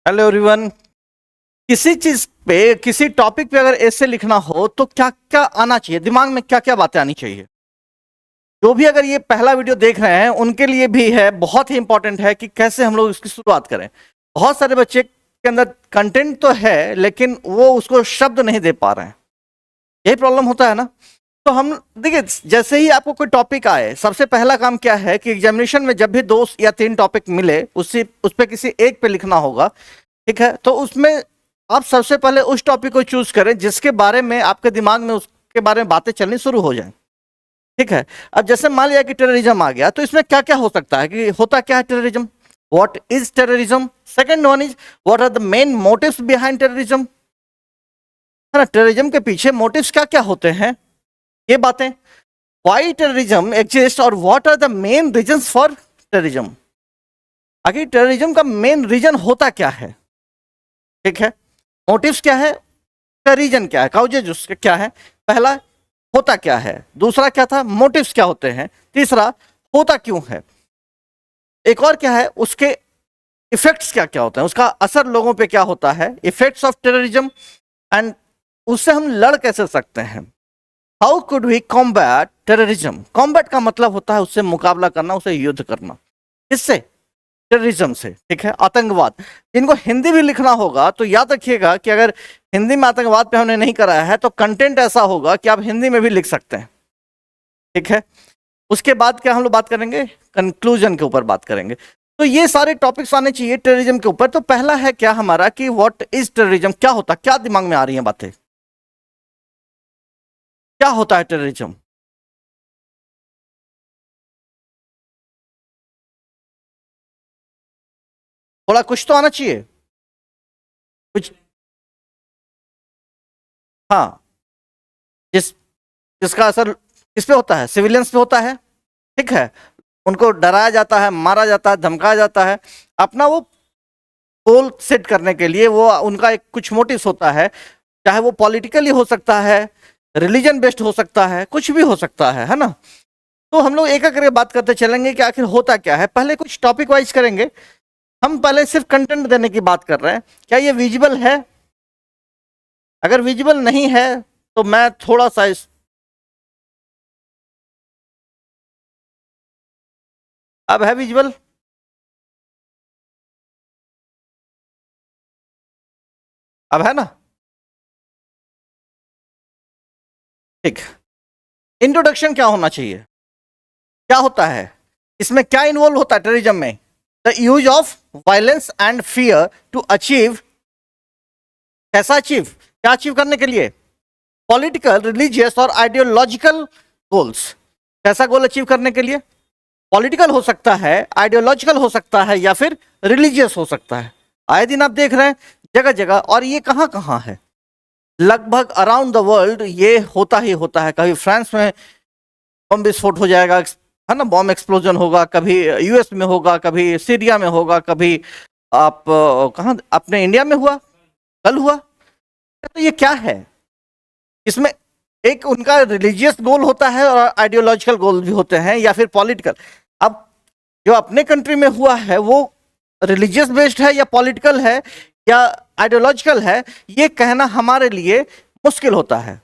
Hello everyone. किसी चीज पे किसी टॉपिक पे अगर ऐसे लिखना हो तो क्या क्या आना चाहिए, दिमाग में क्या क्या बातें आनी चाहिए। जो भी अगर ये पहला वीडियो देख रहे हैं उनके लिए भी है, बहुत ही इंपॉर्टेंट है कि कैसे हम लोग इसकी शुरुआत करें। बहुत सारे बच्चे के अंदर कंटेंट तो है लेकिन वो उसको शब्द नहीं दे पा रहे हैं, यही प्रॉब्लम होता है ना। तो हम देखिए, जैसे ही आपको कोई टॉपिक आए सबसे पहला काम क्या है कि एग्जामिनेशन में जब भी 2 या 3 टॉपिक मिले उस पे किसी एक पे लिखना होगा। ठीक है, तो उसमें आप सबसे पहले उस टॉपिक को चूज करें जिसके बारे में आपके दिमाग में उसके बारे में बातें चलनी शुरू हो जाए। ठीक है, अब जैसे मान लिया कि टेररिज्म आ गया तो इसमें क्या क्या हो सकता है, कि होता क्या है terrorism, what is terrorism. Second one is what are the main motives behind terrorism, है ना। टेररिज्म के पीछे मोटिव्स क्या क्या होते हैं, ये बातें। व्हाई टेररिज्म एग्जिस्ट और what are the main reasons for terrorism. आखिर टेररिज्म का मेन रीजन होता क्या है। ठीक है, मोटिव्स क्या है, का रीजन क्या है, काउजेज उसके क्या है। पहला होता क्या है, दूसरा क्या था, मोटिव्स क्या होते हैं, तीसरा होता क्यों है, एक और क्या है उसके इफेक्ट्स क्या क्या होते हैं, उसका असर लोगों पे क्या होता है, इफेक्ट्स ऑफ टेररिज्म, एंड उससे हम लड़ कैसे सकते हैं। How could we combat terrorism. Combat का मतलब होता है उससे मुकाबला करना, उसे युद्ध करना। किससे, टेररिज्म से। ठीक है, आतंकवाद। इनको हिंदी भी लिखना होगा तो याद रखिएगा कि अगर हिंदी में आतंकवाद पे हमने नहीं कराया है तो कंटेंट ऐसा होगा कि आप हिंदी में भी लिख सकते हैं। ठीक है, उसके बाद क्या हम लोग बात करेंगे, कंक्लूजन के ऊपर बात करेंगे। तो ये सारे टॉपिक्स आने चाहिए टेररिज्म के ऊपर। तो पहला है क्या हमारा कि व्हाट इज टेररिज्म, क्या होता, क्या दिमाग में आ रही है बातें, क्या होता है टेररिज्म। थोड़ा कुछ तो आना चाहिए, कुछ। हाँ, जिस जिसका असर किस पे होता है, सिविलियंस पे होता है। ठीक है, उनको डराया जाता है, मारा जाता है, धमकाया जाता है, अपना वो गोल सेट करने के लिए। वो उनका एक कुछ मोटिव्स होता है, चाहे वो पॉलिटिकली हो सकता है, रिलीजन बेस्ड हो सकता है, कुछ भी हो सकता है ना। तो हम लोग एक एक करके बात करते चलेंगे कि आखिर होता क्या है। पहले कुछ टॉपिक वाइज करेंगे। हम पहले सिर्फ कंटेंट देने की बात कर रहे हैं, क्या ये विजिबल है। अगर विजिबल नहीं है तो मैं थोड़ा सा अब है विजिबल, अब है ना। ठीक, इंट्रोडक्शन क्या होना चाहिए, क्या होता है इसमें, क्या इन्वॉल्व होता है टेररिज्म में। The use of violence and fear to achieve, कैसा अचीव, क्या अचीव करने के लिए, पॉलिटिकल, रिलीजियस और आइडियोलॉजिकल गोल्स। कैसा गोल अचीव करने के लिए, पॉलिटिकल हो सकता है, आइडियोलॉजिकल हो सकता है, या फिर रिलीजियस हो सकता है। आए दिन आप देख रहे हैं जगह जगह, और ये कहाँ कहाँ है, लगभग अराउंड द वर्ल्ड ये होता ही होता है। कभी फ्रांस में बम विस्फोट हो जाएगा, है ना, बॉम्ब एक्सप्लोजन होगा, कभी यूएस में होगा, कभी सीरिया में होगा, कभी आप कहाँ अपने इंडिया में हुआ, कल हुआ। तो ये क्या है, इसमें एक उनका रिलीजियस गोल होता है और आइडियोलॉजिकल गोल भी होते हैं, या फिर पॉलिटिकल। अब जो अपने कंट्री में हुआ है वो रिलीजियस बेस्ड है या पॉलिटिकल है या आइडियोलॉजिकल है, ये कहना हमारे लिए मुश्किल होता है।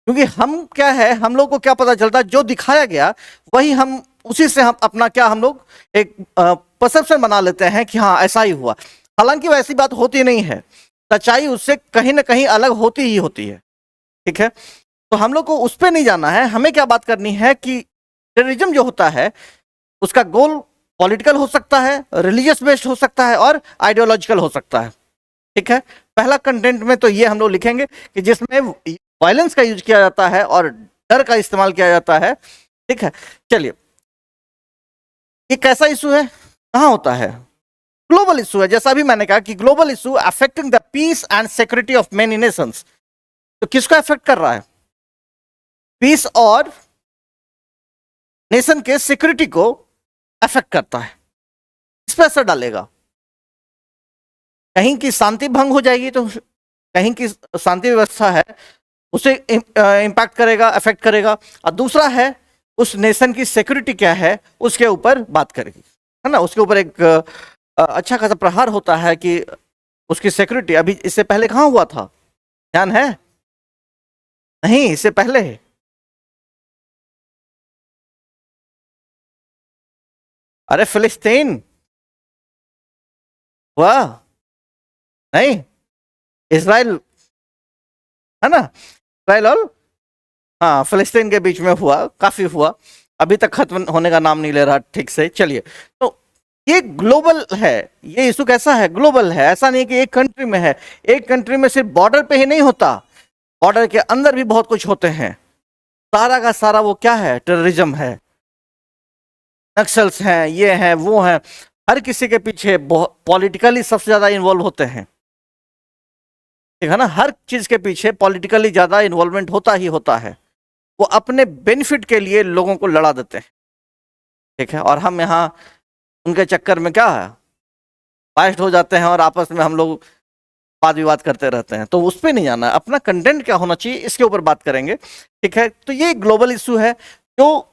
क्योंकि हम क्या है, हम लोग को क्या पता चलता, जो दिखाया गया वही हम, उसी से हम अपना क्या, हम लोग एक परसेप्शन बना लेते हैं कि हाँ ऐसा ही हुआ। हालांकि वैसी बात होती नहीं है, सच्चाई उससे कहीं ना कहीं अलग होती ही होती है। ठीक है, तो हम लोग को उस पर नहीं जाना है, हमें क्या बात करनी है कि टेररिज्म जो होता है उसका गोल पॉलिटिकल हो सकता है, रिलीजियस बेस्ड हो सकता है, और आइडियोलॉजिकल हो सकता है। ठीक है, पहला कंटेंट में तो ये हम लोग लिखेंगे कि जिसमें वायलेंस का यूज किया जाता है और डर का इस्तेमाल किया जाता है। ठीक है, चलिए, ये कैसा इशू है, कहाँ होता है, ग्लोबल इशू है। जैसा भी मैंने कहा कि global issue affecting the peace and security of many nations. तो किसको अफेक्ट कर रहा है, पीस और नेशन के सिक्योरिटी को अफेक्ट करता है, इस पर असर डालेगा। कहीं की शांति भंग हो जाएगी तो कहीं की शांति व्यवस्था है उसे इम्पैक्ट करेगा, अफेक्ट करेगा। और दूसरा है उस नेशन की सिक्योरिटी क्या है उसके ऊपर बात करेगी, है ना। उसके ऊपर एक अच्छा खासा प्रहार होता है कि उसकी सिक्योरिटी। अभी इससे पहले कहाँ हुआ था, ध्यान है? नहीं, इससे पहले अरे फिलिस्तीन हुआ, नहीं, इसराइल, है ना, इसराइल और हाँ फिलिस्तीन के बीच में हुआ, काफी हुआ, अभी तक खत्म होने का नाम नहीं ले रहा ठीक से। चलिए, तो ये ग्लोबल है, ये इशू कैसा है, ग्लोबल है। ऐसा नहीं कि एक कंट्री में है, एक कंट्री में सिर्फ बॉर्डर पे ही नहीं होता, बॉर्डर के अंदर भी बहुत कुछ होते हैं। सारा का सारा वो क्या है, टेररिज्म है, नक्सल्स हैं, ये हैं वो हैं, हर किसी के पीछे पॉलिटिकली सबसे ज्यादा इन्वॉल्व होते हैं, ठीक है ना, हर चीज के पीछे पॉलिटिकली ज्यादा इन्वॉल्वमेंट होता ही होता है। वो अपने बेनिफिट के लिए लोगों को लड़ा देते हैं, ठीक है, और हम यहाँ उनके चक्कर में क्या है, बाइस्ड हो जाते हैं और आपस में हम लोग वाद विवाद करते रहते हैं। तो उस पर नहीं जाना है, अपना कंटेंट क्या होना चाहिए इसके ऊपर बात करेंगे, ठीक है। तो ये ग्लोबल इशू है जो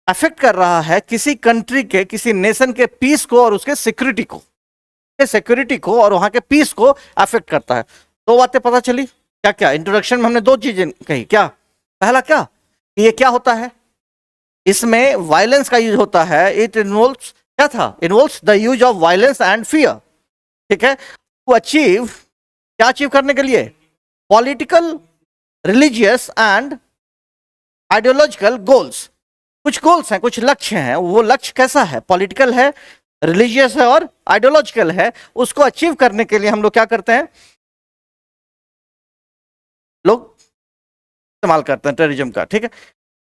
अफेक्ट कर रहा है किसी कंट्री के, किसी नेशन के पीस को और उसके सिक्योरिटी को और वहां के पीस को अफेक्ट करता है। दो बातें पता चली, क्या क्या, इंट्रोडक्शन में हमने दो चीजें कही, क्या पहला क्या, ये क्या होता है, इसमें वायलेंस का यूज होता है, इट इन्वॉल्व्स, क्या था, involves the use of violence and fear, ठीक है, टू अचीव, क्या अचीव करने के लिए, political, religious and ideological goals. कुछ गोल्स हैं, कुछ लक्ष्य हैं, वो लक्ष्य कैसा है, पॉलिटिकल है, रिलीजियस है और आइडियोलॉजिकल है। उसको अचीव करने के लिए हम लोग क्या करते हैं, लोग इस्तेमाल करते हैं टेररिज्म का, ठीक है।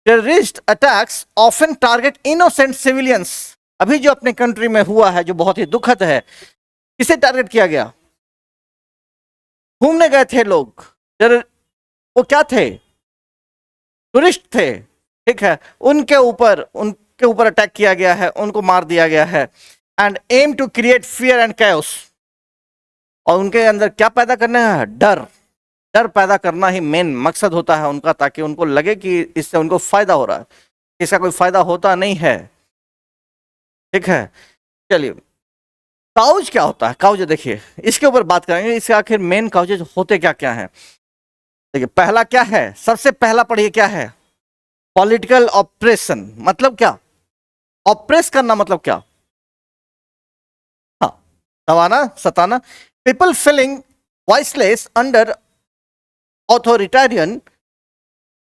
Terrorist attacks often target innocent civilians. अभी जो अपने कंट्री में हुआ है जो बहुत ही दुखद है, किसे टारगेट किया गया, घूमने गए थे लोग, वो क्या थे, टूरिस्ट थे, ठीक है, उनके ऊपर अटैक किया गया है, उनको मार दिया गया है, and aim to create fear and chaos. और उनके अंदर क्या पैदा करना है, डर पैदा करना ही मेन मकसद होता है उनका, ताकि उनको लगे कि इससे उनको फायदा हो रहा है, इसका कोई फायदा होता नहीं है, ठीक है। चलिए, काउज क्या होता है, काउज देखिए, इसके ऊपर बात करेंगे, इसके आखिर मेन काउजेज होते क्या क्या हैं। देखिए, पहला क्या है, सबसे पहला पढ़िए क्या है, पॉलिटिकल ऑपरेशन। मतलब क्या, ऑपरेस करना मतलब क्या, हाँ, दबाना, सताना। People feeling voiceless under authoritarian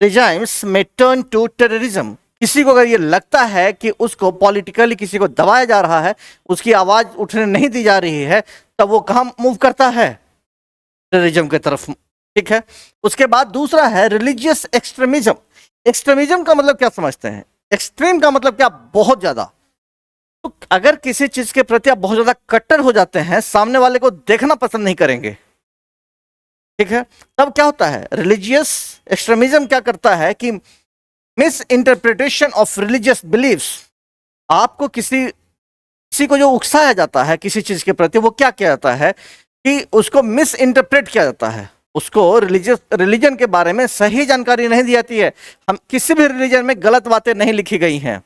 regimes में टर्न टू टेररिज्म। किसी को अगर ये लगता है कि उसको पॉलिटिकली किसी को दबाया जा रहा है, उसकी आवाज उठने नहीं दी जा रही है, तब वो कहां मूव करता है, टेररिज्म की तरफ, ठीक है। उसके बाद दूसरा है रिलीजियस एक्सट्रीमिज्म। एक्सट्रीमिज्म का मतलब क्या समझते हैं, एक्सट्रीम का मतलब क्या, बहुत ज्यादा। तो अगर किसी चीज के प्रति आप बहुत ज्यादा कट्टर हो जाते हैं, सामने वाले को देखना पसंद नहीं करेंगे, ठीक है, तब क्या होता है, रिलीजियस एक्सट्रीमिज्म क्या करता है कि misinterpretation of religious beliefs. आपको किसी को जो उकसाया जाता है किसी चीज के प्रति, वो क्या किया जाता है कि उसको मिस इंटरप्रेट किया जाता है, उसको रिलीजन के बारे में सही जानकारी नहीं दी जाती है। हम किसी भी रिलीजन में गलत बातें नहीं लिखी गई हैं,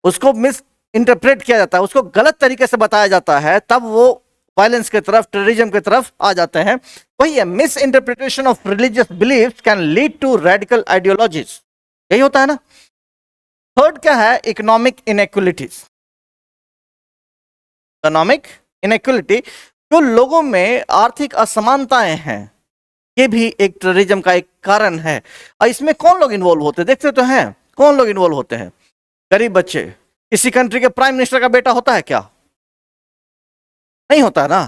उसको मिस इंटरप्रेट किया जाता है, उसको गलत तरीके से बताया जाता है, तब वो वायलेंस की तरफ, टेररिज्म की तरफ आ जाते हैं। वही है, misinterpretation of religious belief can lead to radical ideologies, यही होता है ना। थर्ड क्या है, इकोनॉमिक इनइक्वालिटीज। इकोनॉमिक इनइक्वालिटी, जो लोगों में आर्थिक असमानताएं हैं, ये भी एक टेररिज्म का एक कारण है। और इसमें कौन लोग इन्वॉल्व होते हैं, देखते तो हैं कौन लोग इन्वॉल्व होते हैं, गरीब बच्चे। किसी कंट्री के प्राइम मिनिस्टर का बेटा होता है क्या, नहीं होता ना,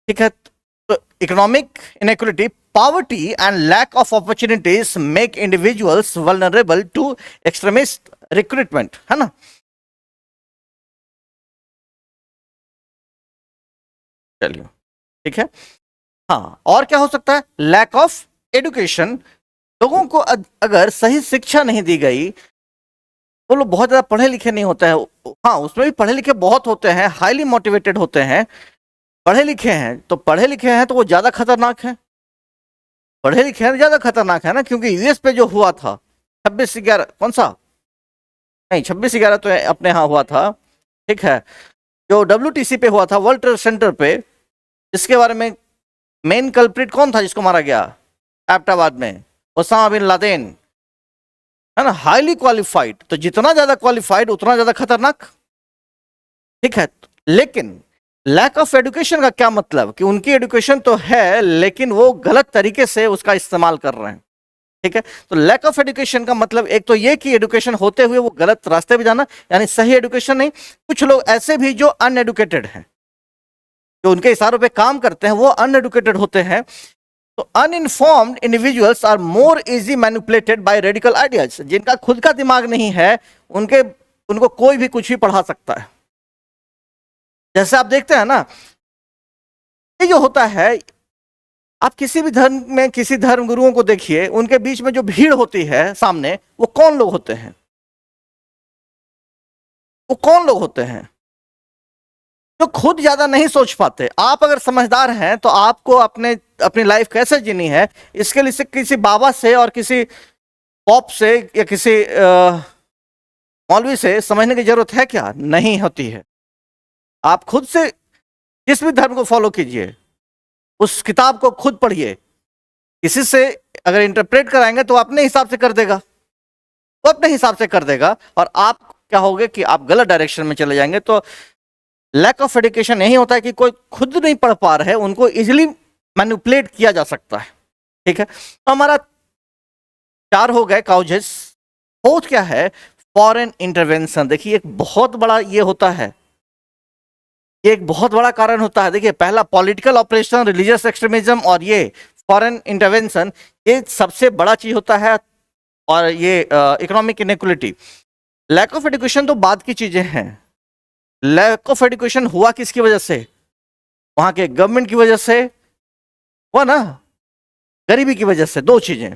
ठीक है। तो economic inequality, poverty and lack of opportunities make individuals vulnerable to extremist recruitment, है ना। चलिए, ठीक है, हाँ। और क्या हो सकता है, लैक ऑफ एजुकेशन, लोगों को अगर सही शिक्षा नहीं दी गई, वो लोग बहुत ज्यादा पढ़े लिखे नहीं होते हैं, हाँ उसमें भी पढ़े लिखे बहुत होते हैं, हाईली मोटिवेटेड होते हैं, पढ़े लिखे हैं, तो पढ़े लिखे हैं तो वो ज्यादा खतरनाक है, पढ़े लिखे हैं ज्यादा खतरनाक है ना। क्योंकि यूएस पे जो हुआ था 26/11, कौन सा, नहीं 26/11 तो अपने यहाँ हुआ था, ठीक है, जो WTC पे हुआ था, वर्ल्ड ट्रेड सेंटर पे, इसके बारे में मेन कल्प्रिट कौन था जिसको मारा गया एबटाबाद में? ओसामा बिन लादेन, है ना, हाईली क्वालिफाइड। तो जितना ज्यादा क्वालिफाइड उतना ज्यादा खतरनाक, ठीक है। लेकिन लैक ऑफ एजुकेशन का क्या मतलब कि उनकी एजुकेशन तो है लेकिन वो गलत तरीके से उसका इस्तेमाल कर रहे हैं, ठीक है। तो लैक ऑफ एजुकेशन का मतलब एक तो ये कि एजुकेशन होते हुए वो गलत रास्ते पे जाना, यानी सही एजुकेशन नहीं। कुछ लोग ऐसे भी जो अनएडुकेटेड हैं, जो उनके इशारों पे काम करते हैं, वो अनएडुकेटेड होते हैं। तो uninformed individuals are more easy manipulated by radical ideas. जिनका खुद का दिमाग नहीं है उनको कोई भी कुछ भी पढ़ा सकता है। जैसे आप देखते हैं ना, ये जो होता है, आप किसी भी धर्म में किसी धर्म गुरुओं को देखिए, उनके बीच में जो भीड़ होती है सामने, वो कौन लोग होते हैं? वो कौन लोग होते हैं जो खुद ज्यादा नहीं सोच पाते। आप अगर समझदार हैं तो आपको अपनी लाइफ कैसे जीनी है, इसके लिए से किसी बाबा से और किसी पॉप से या किसी मौलवी से समझने की जरूरत है क्या? नहीं होती है। आप खुद से जिस भी धर्म को फॉलो कीजिए, उस किताब को खुद पढ़िए। किसी से अगर इंटरप्रेट कराएंगे तो अपने हिसाब से कर देगा, वो अपने हिसाब से कर देगा, और आप क्या होगे कि आप गलत डायरेक्शन में चले जाएंगे। तो लैक ऑफ एजुकेशन यही होता है कि कोई खुद नहीं पढ़ पा रहे, उनको इजिली मैनिपुलेट किया जा सकता है, ठीक है। तो हमारा 4 हो गए काउजेस। फोर्थ क्या है? Foreign intervention. देखिए एक बहुत बड़ा ये होता है, ये एक बहुत बड़ा कारण होता है। देखिए पहला पॉलिटिकल ऑपरेशन, रिलीजियस एक्सट्रीमिज्म, और ये फॉरेन इंटरवेंशन, ये सबसे बड़ा चीज होता है। और ये economic inequality. Lack of education तो बाद की चीजें हैं। लैक ऑफ एजुकेशन हुआ किसकी वजह से? वहां के गवर्नमेंट की वजह से हुआ ना, गरीबी की वजह से। 2 चीजें,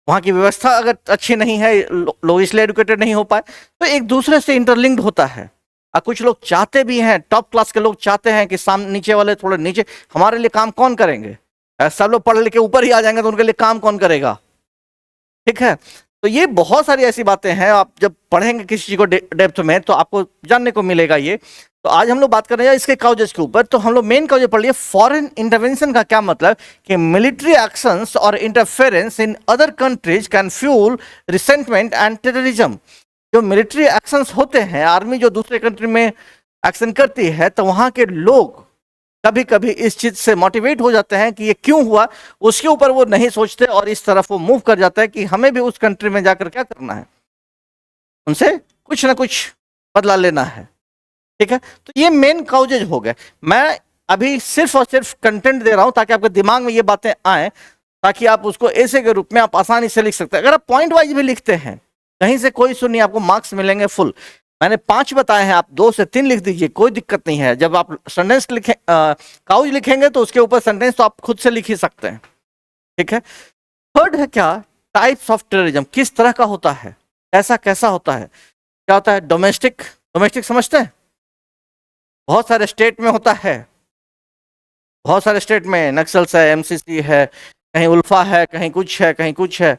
वहां की व्यवस्था अगर अच्छी नहीं है, लोग इसलिए एजुकेटेड नहीं हो पाए, तो एक दूसरे से इंटरलिंक्ड होता है। और कुछ लोग चाहते भी हैं, टॉप क्लास के लोग चाहते हैं कि सामने नीचे वाले थोड़े नीचे, हमारे लिए काम कौन करेंगे? सब लोग पढ़ लिख के ऊपर ही आ जाएंगे तो उनके लिए काम कौन करेगा, ठीक है। तो ये बहुत सारी ऐसी बातें हैं, आप जब पढ़ेंगे किसी चीज को डेप्थ में तो आपको जानने को मिलेगा ये। तो आज हम लोग बात कर रहे हैं इसके काउजेस के ऊपर। तो हम लोग मेन काउज पढ़ लिए। फॉरेन इंटरवेंशन का क्या मतलब कि मिलिट्री एक्शंस और interference in other countries can fuel resentment and terrorism. जो मिलिट्री एक्शंस होते हैं, आर्मी जो दूसरे कंट्री में एक्शन करती है, तो वहां के लोग कभी कभी इस चीज से मोटिवेट हो जाते हैं कि ये क्यों हुआ, उसके ऊपर वो नहीं सोचते और इस तरफ वो मूव कर जाता है कि हमें भी उस कंट्री में जाकर क्या करना है, उनसे कुछ ना कुछ बदला लेना है, ठीक है। तो ये मेन काउजेज हो गए। मैं अभी सिर्फ और सिर्फ कंटेंट दे रहा हूं ताकि आपके दिमाग में ये बातें आए, ताकि आप उसको ऐसे के रूप में आप आसानी से लिख सकते हैं। अगर आप पॉइंट वाइज भी लिखते हैं, कहीं से कोई इशू नहीं, आपको मार्क्स मिलेंगे फुल। मैंने 5 बताए हैं, आप 2 से 3 लिख दीजिए, कोई दिक्कत नहीं है। जब आप सेंटेंस लिखे काउज लिखेंगे तो उसके ऊपर सेंटेंस तो आप खुद से लिख ही सकते हैं, ठीक है। थर्ड है क्या? Types of terrorism. किस तरह का होता है, ऐसा कैसा होता है, क्या होता है? डोमेस्टिक। डोमेस्टिक समझते हैं? बहुत सारे स्टेट में होता है, बहुत सारे स्टेट में नक्सल्स है, एमसीसी है, कहीं उल्फा है, कहीं कुछ है, कहीं कुछ है।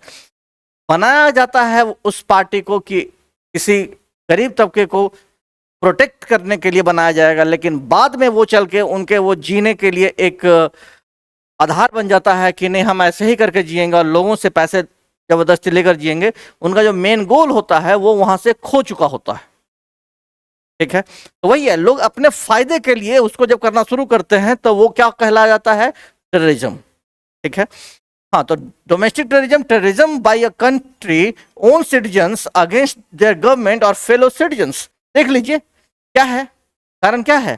बनाया जाता है उस पार्टी को कि किसी गरीब तबके को प्रोटेक्ट करने के लिए बनाया जाएगा, लेकिन बाद में वो चल के उनके वो जीने के लिए एक आधार बन जाता है कि नहीं हम ऐसे ही करके जिएंगे और लोगों से पैसे जबरदस्ती लेकर जिएंगे। उनका जो मेन गोल होता है वो वहां से खो चुका होता है, ठीक है। तो वही है, लोग अपने फायदे के लिए उसको जब करना शुरू करते हैं तो वो क्या कहलाया जाता है? टेररिज्म, ठीक है। हाँ, तो domestic terrorism, terrorism by a country own citizens against their government और फेलो सिटीजन्स। देख लीजिए क्या है कारण, क्या है?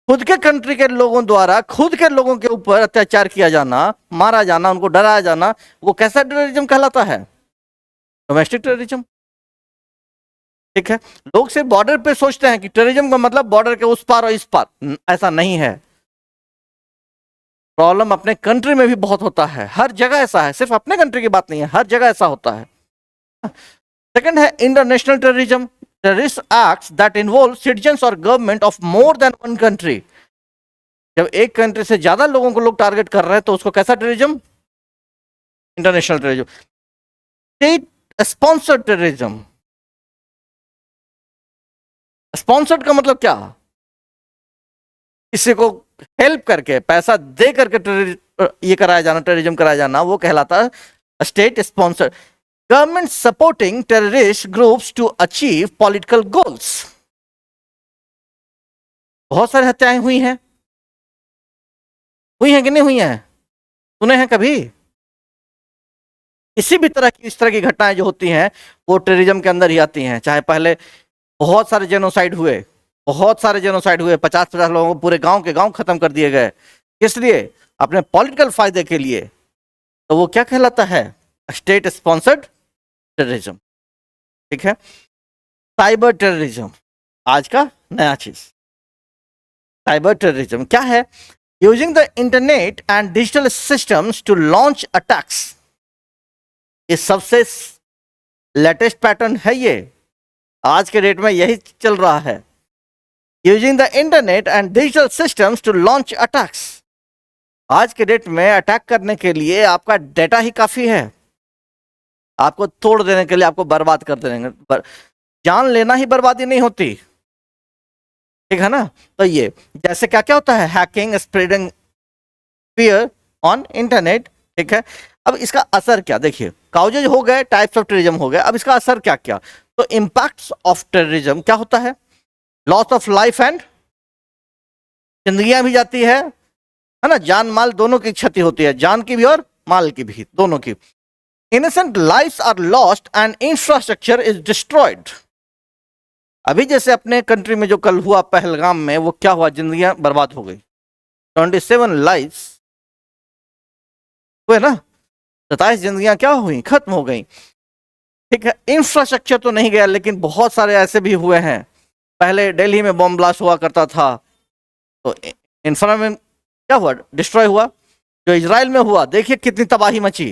खुद के कंट्री के लोगों द्वारा खुद के लोगों के ऊपर अत्याचार किया जाना, मारा जाना, उनको डराया जाना, वो कैसा टेररिज्म कहलाता है? डोमेस्टिक टेररिज्म, ठीक है। लोग सिर्फ बॉर्डर पे सोचते हैं कि टेररिज्म का मतलब बॉर्डर के उस पार और इस पार, ऐसा नहीं है। प्रॉब्लम अपने कंट्री में भी बहुत होता है, हर जगह ऐसा है, सिर्फ अपने कंट्री की बात नहीं है, हर जगह ऐसा होता है। सेकंड है international terrorism, terrorist acts that involve citizens और government of more than one country. जब एक कंट्री से ज्यादा लोगों को लोग टारगेट कर रहे हैं तो उसको कैसा terrorism? International terrorism. State sponsored terrorism. Sponsored का मतलब क्या? किसी को हेल्प करके, पैसा दे करके ये कराया जाना, टेररिज्म कराया जाना, वो कहलाता है state sponsored. Government supporting terrorist groups to achieve political goals. बहुत सारी हत्याएं हुई हैं कि नहीं हुई हैं? सुने हैं कभी? किसी भी तरह की, इस तरह की घटनाएं जो होती हैं वो टेररिज्म के अंदर ही आती हैं। चाहे पहले बहुत सारे जेनोसाइड हुए, 50-50 लोगों को पूरे गांव के गांव खत्म कर दिए गए, किस लिए? अपने पॉलिटिकल फायदे के लिए। तो वो क्या कहलाता है? State sponsored terrorism. ठीक है। साइबर टेररिज्म, आज का नया चीज। साइबर टेररिज्म क्या है? Using the internet and digital systems to launch attacks. ये सबसे लेटेस्ट पैटर्न है, ये आज के डेट में यही चल रहा है। Using the internet and digital systems to launch attacks. आज के डेट में अटैक करने के लिए आपका डेटा ही काफी है, आपको तोड़ देने के लिए, आपको बर्बाद कर देंगे। जान लेना ही बर्बादी नहीं होती, ठीक है ना? तो ये जैसे क्या क्या होता है, hacking, spreading fear on internet. ठीक है। अब इसका असर क्या? देखिए, काउजेज हो गए, टाइप्स ऑफ टेररिज्म हो गए, अब इसका असर क्या क्या? तो इंपैक्ट्स ऑफ टेररिज्म क्या होता है? लॉस ऑफ लाइफ एंड, जिंदगियां भी जाती है ना, जान माल दोनों की क्षति होती है, जान की भी और माल की भी, दोनों की। Innocent lives are lost and infrastructure is destroyed. अभी जैसे अपने कंट्री में जो कल हुआ पहलगाम में, वो क्या हुआ? जिंदगियां बर्बाद हो गई, 27 लाइव्स हुए ना, 27 जिंदगियां क्या हुई? खत्म हो गई। ठीक है। इंफ्रास्ट्रक्चर तो नहीं गया, लेकिन बहुत सारे ऐसे भी हुए हैं। पहले दिल्ली में बॉम्ब ब्लास्ट हुआ करता था, तो इंफ्रा में क्या हुआ? डिस्ट्रॉय हुआ। जो इजराइल में हुआ, देखिए कितनी तबाही मची।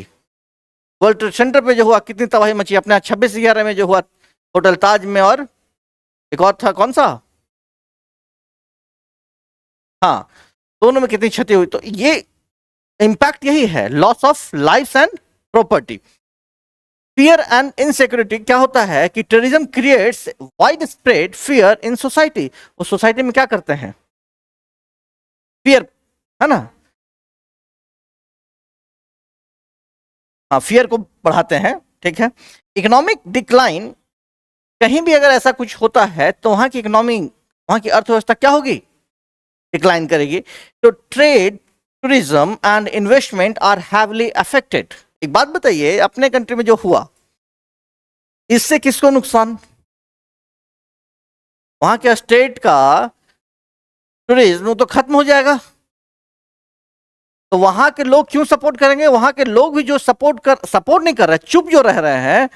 वर्ल्ड ट्रेड सेंटर पे जो हुआ, कितनी तबाही मची। अपने 26/11 में जो हुआ होटल ताज में, और एक और था, कौन सा? हाँ, दोनों में कितनी क्षति हुई। तो ये इंपैक्ट यही है, loss of life and property. Fear and insecurity क्या होता है कि terrorism creates wide spread fear in society. वो सोसाइटी में क्या करते हैं? फियर, है ना? हाँ, फियर को बढ़ाते हैं। ठीक है। इकोनॉमिक डिक्लाइन, कहीं भी अगर ऐसा कुछ होता है तो वहां की इकोनॉमी, वहां की अर्थव्यवस्था क्या होगी? डिक्लाइन करेगी। तो trade, tourism and investment are heavily affected. एक बात बताइए, अपने कंट्री में जो हुआ, इससे किसको नुकसान? वहां के स्टेट का टूरिज्म तो खत्म हो जाएगा। तो वहां के लोग क्यों सपोर्ट करेंगे? वहां के लोग भी जो सपोर्ट नहीं कर रहे, चुप जो रह रहे हैं,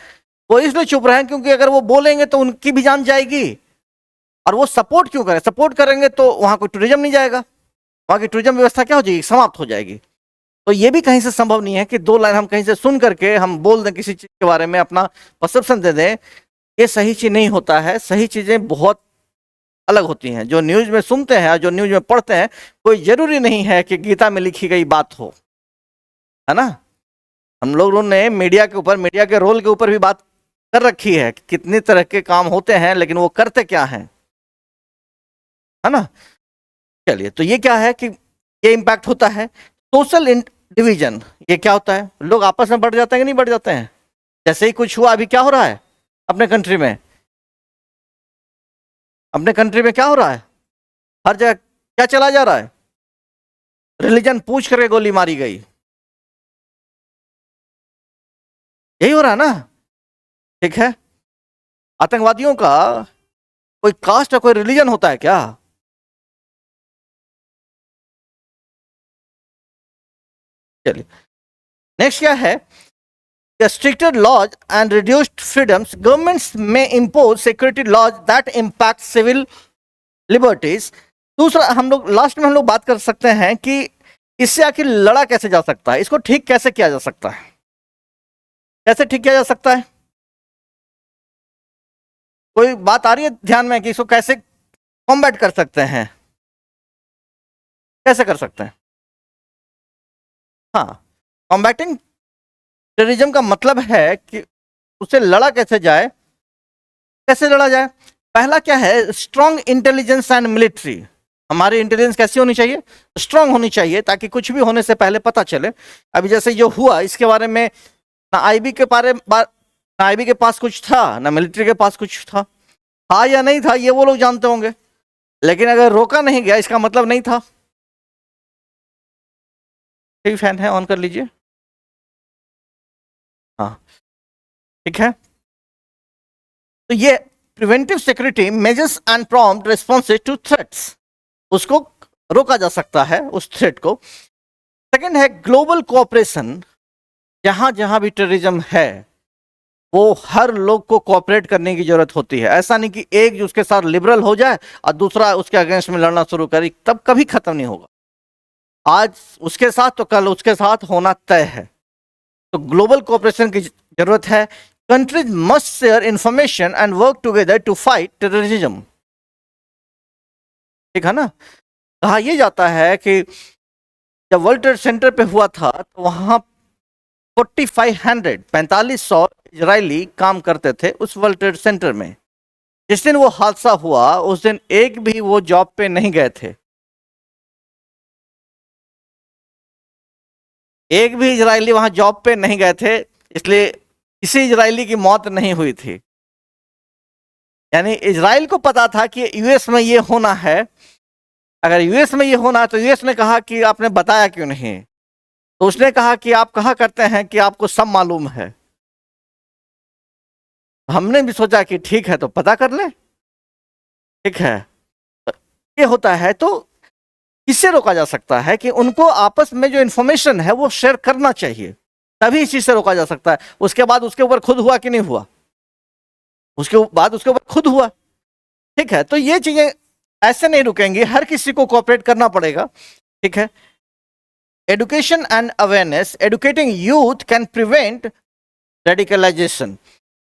वो इसलिए चुप रहे हैं क्योंकि अगर वो बोलेंगे तो उनकी भी जान जाएगी। और वो सपोर्ट क्यों करें? सपोर्ट करेंगे तो वहां कोई टूरिज्म नहीं जाएगा, वहां की टूरिज्म व्यवस्था क्या हो जाएगी? समाप्त हो जाएगी। तो ये भी कहीं से संभव नहीं है कि 2 लाइन हम कहीं से सुन करके हम बोल दें किसी चीज के बारे में, अपना परसेप्शन दे दें। ये सही चीज नहीं होता है। सही चीजें बहुत अलग होती हैं। जो न्यूज में सुनते हैं, जो न्यूज में पढ़ते हैं, कोई जरूरी नहीं है कि गीता में लिखी गई बात हो, है ना? हम लोगों ने मीडिया के ऊपर, मीडिया के रोल के ऊपर भी बात कर रखी है, कितनी तरह के काम होते हैं, लेकिन वो करते क्या हैं, है ना? चलिए, तो ये क्या है कि ये इंपैक्ट होता है। सोशल डिवीजन, ये क्या होता है? लोग आपस में बढ़ जाते हैं कि नहीं बढ़ जाते हैं? जैसे ही कुछ हुआ, अभी क्या हो रहा है अपने कंट्री में? अपने कंट्री में क्या हो रहा है? हर जगह क्या चला जा रहा है? रिलीजन पूछ करके गोली मारी गई। यही हो रहा है ना? ठीक है। आतंकवादियों का कोई कास्ट या कोई रिलीजन होता है क्या? चलिए, नेक्स्ट क्या है? stricter laws and reduced freedoms, governments may impose security laws that impact civil liberties. दूसरा, हम लोग लास्ट में हम लोग बात कर सकते हैं कि इससे आखिर लड़ा कैसे जा सकता है, इसको ठीक कैसे किया जा सकता है, कैसे ठीक किया जा सकता है? कोई बात आ रही है ध्यान में कि इसको कैसे कॉम्बैट कर सकते हैं, कैसे कर सकते हैं? हाँ, कॉम्बैटिंग टेररिज्म का मतलब है कि उसे लड़ा कैसे जाए, कैसे लड़ा जाए? पहला क्या है? Strong intelligence and military. हमारी इंटेलिजेंस कैसी होनी चाहिए? स्ट्रांग होनी चाहिए, ताकि कुछ भी होने से पहले पता चले। अभी जैसे जो हुआ इसके बारे में ना आईबी के ना आईबी के पास कुछ था, ना मिलिट्री के पास कुछ था या नहीं था ये वो लोग जानते होंगे, लेकिन अगर रोका नहीं गया इसका मतलब नहीं था। ठीक, फैन है ऑन कर लीजिए। हाँ ठीक है, तो ये preventive security measures and prompt responses to threats, उसको रोका जा सकता है उस थ्रेट को। सेकंड है ग्लोबल कोऑपरेशन, जहां जहां भी टेररिज्म है वो हर लोग को कोऑपरेट करने की जरूरत होती है। ऐसा नहीं कि एक उसके साथ लिबरल हो जाए और दूसरा उसके अगेंस्ट में लड़ना शुरू करे, तब कभी खत्म नहीं होगा। आज उसके साथ तो कल उसके साथ होना तय है। तो ग्लोबल कोऑपरेशन की जरूरत है। Countries must share information and work together to fight terrorism. ठीक है ना, कहा यह जाता है कि जब वर्ल्ड ट्रेड सेंटर पे हुआ था तो वहां 4500 इजरायली काम करते थे उस वर्ल्ड ट्रेड सेंटर में। जिस दिन वो हादसा हुआ उस दिन एक भी वो जॉब पे नहीं गए थे, एक भी इजरायली वहां जॉब पे नहीं गए थे, इसलिए किसी इजरायली की मौत नहीं हुई थी। यानी इजराइल को पता था कि यूएस में ये होना है, अगर यूएस में ये होना है तो यूएस ने कहा कि आपने बताया क्यों नहीं, तो उसने कहा कि आप कहा करते हैं कि आपको सब मालूम है। हमने भी सोचा कि ठीक है तो पता कर ले। ठीक है, ये होता है तो इससे रोका जा सकता है कि उनको आपस में जो इंफॉर्मेशन है वो शेयर करना चाहिए, तभी इस चीज से रोका जा सकता है। उसके बाद उसके ऊपर खुद हुआ कि नहीं हुआ, उसके बाद उसके ऊपर खुद हुआ। ठीक है, तो ये चीजें ऐसे नहीं रुकेंगी, हर किसी को कोऑपरेट करना पड़ेगा। ठीक है, education and awareness, educating youth can prevent radicalisation.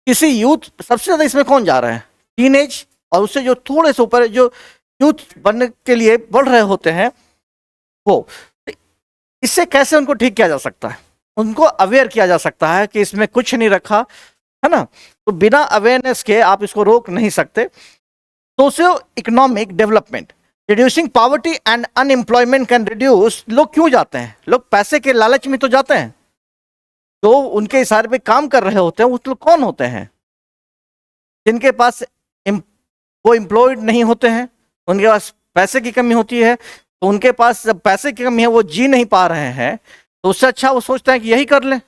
किसी यूथ, सबसे ज्यादा इसमें कौन जा रहा है? टीनेज, और उससे जो थोड़े से ऊपर जो यूथ बनने के लिए बढ़ रहे होते हैं वो। इससे कैसे उनको ठीक किया जा सकता है? उनको अवेयर किया जा सकता है कि इसमें कुछ नहीं रखा है ना। तो बिना अवेयरनेस के आप इसको रोक नहीं सकते। Socio economic development, reducing poverty and unemployment can reduce. लोग क्यों जाते हैं? लोग पैसे के लालच में तो जाते हैं। तो उनके इशारे पे काम कर रहे होते हैं वो लोग कौन होते हैं? जिनके पास वो एम्प्लॉयड नहीं होते हैं, उनके पास पैसे की कमी होती है, तो उनके पास जब पैसे की कमी है वो जी नहीं पा रहे हैं, तो उससे अच्छा वो सोचते हैं कि यही कर लें,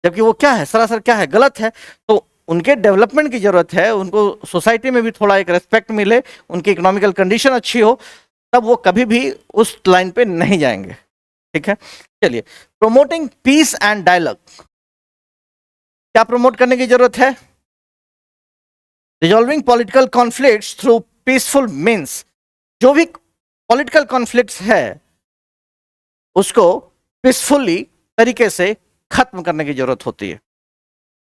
जबकि वो क्या है, सरासर क्या है, गलत है। तो उनके डेवलपमेंट की जरूरत है, उनको सोसाइटी में भी थोड़ा एक रेस्पेक्ट मिले, उनकी इकोनॉमिकल कंडीशन अच्छी हो, तब वो कभी भी उस लाइन पे नहीं जाएंगे। ठीक है, चलिए, प्रमोटिंग पीस एंड डायलॉग, क्या प्रमोट करने की जरूरत है? Resolving political conflicts through peaceful means, जो भी पॉलिटिकल कॉन्फ्लिक्ट्स है उसको पीसफुली तरीके से खत्म करने की जरूरत होती है।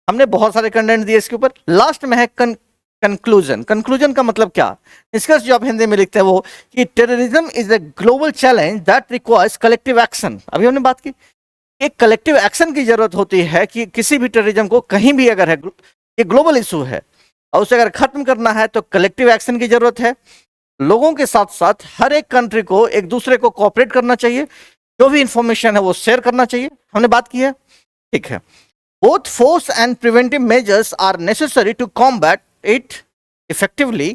हमने बहुत सारे कंटेंट दिए इसके ऊपर। लास्ट में है कंक्लूजन। कंक्लूजन का मतलब क्या? निष्कर्ष जो आप हिंदी में लिखते हैं वो कि terrorism is a global challenge that requires collective action. अभी हमने बात की, एक कलेक्टिव एक्शन की जरूरत होती है कि किसी भी टेररिज्म को कहीं भी अगर है, ये ग्लोबल इशू है और उसे अगर खत्म करना है तो कलेक्टिव एक्शन की जरूरत है। लोगों के साथ साथ हर एक कंट्री को एक दूसरे को कोऑपरेट करना चाहिए, जो भी इंफॉर्मेशन है वो शेयर करना चाहिए, हमने बात की है। ठीक है, both force and preventive measures are necessary to combat it effectively.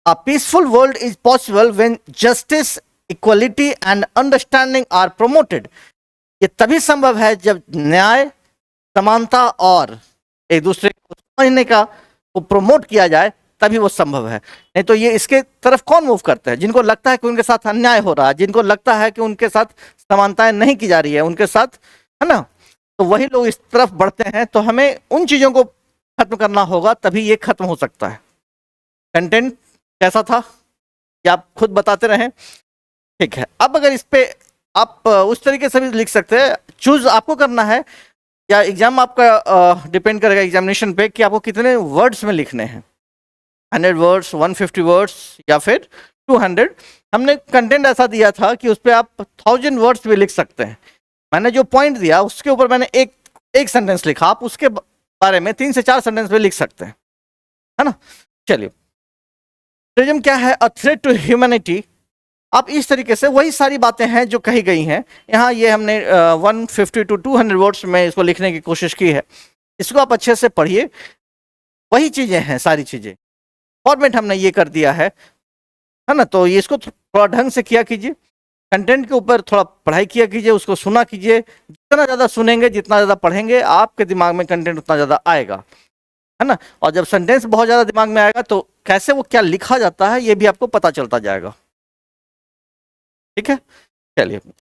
A peaceful world is possible when justice, equality and understanding are promoted. ये तभी संभव है जब न्याय, समानता और एक दूसरे को समझने का वो प्रमोट किया जाए, तभी वो संभव है। नहीं तो ये इसके तरफ कौन मूव करते हैं? जिनको लगता है कि उनके साथ अन्याय हो रहा है, जिनको लगता है कि उनके साथ समानताएं नहीं की जा रही है उनके साथ, है ना, तो वही लोग इस तरफ बढ़ते हैं। तो हमें उन चीजों को खत्म करना होगा, तभी ये खत्म हो सकता है। कंटेंट कैसा था कि आप खुद बताते रहें। ठीक है, अब अगर इस पे आप उस तरीके से भी लिख सकते हैं, चूज आपको करना है, या एग्जाम आपका डिपेंड करेगा एग्जामिनेशन पे कि आपको कितने वर्ड्स में लिखने हैं, 100 वर्ड्स, 150 वर्ड्स या फिर 200। हमने कंटेंट ऐसा दिया था कि उस पर आप 1000 वर्ड्स भी लिख सकते हैं। मैंने जो पॉइंट दिया उसके ऊपर मैंने एक सेंटेंस लिखा, आप उसके बारे में 3 से 4 सेंटेंस में लिख सकते हैं, है ना। चलिए, टेररिज्म क्या है? अ थ्रेट टू ह्यूमैनिटी आप इस तरीके से वही सारी बातें हैं जो कही गई हैं यहाँ। ये हमने 150 to 200 वर्ड्स में इसको लिखने की कोशिश की है। इसको आप अच्छे से पढ़िए, वही चीजें हैं सारी चीजें। फॉर्मेट हमने ये कर दिया है ना, तो ये इसको थोड़ा ढंग से किया कीजिए, कंटेंट के ऊपर थोड़ा पढ़ाई किया कीजिए, उसको सुना कीजिए। जितना ज़्यादा सुनेंगे, जितना ज़्यादा पढ़ेंगे, आपके दिमाग में कंटेंट उतना ज़्यादा आएगा, है ना। और जब सेंटेंस बहुत ज़्यादा दिमाग में आएगा तो कैसे वो क्या लिखा जाता है ये भी आपको पता चलता जाएगा। ठीक है, चलिए।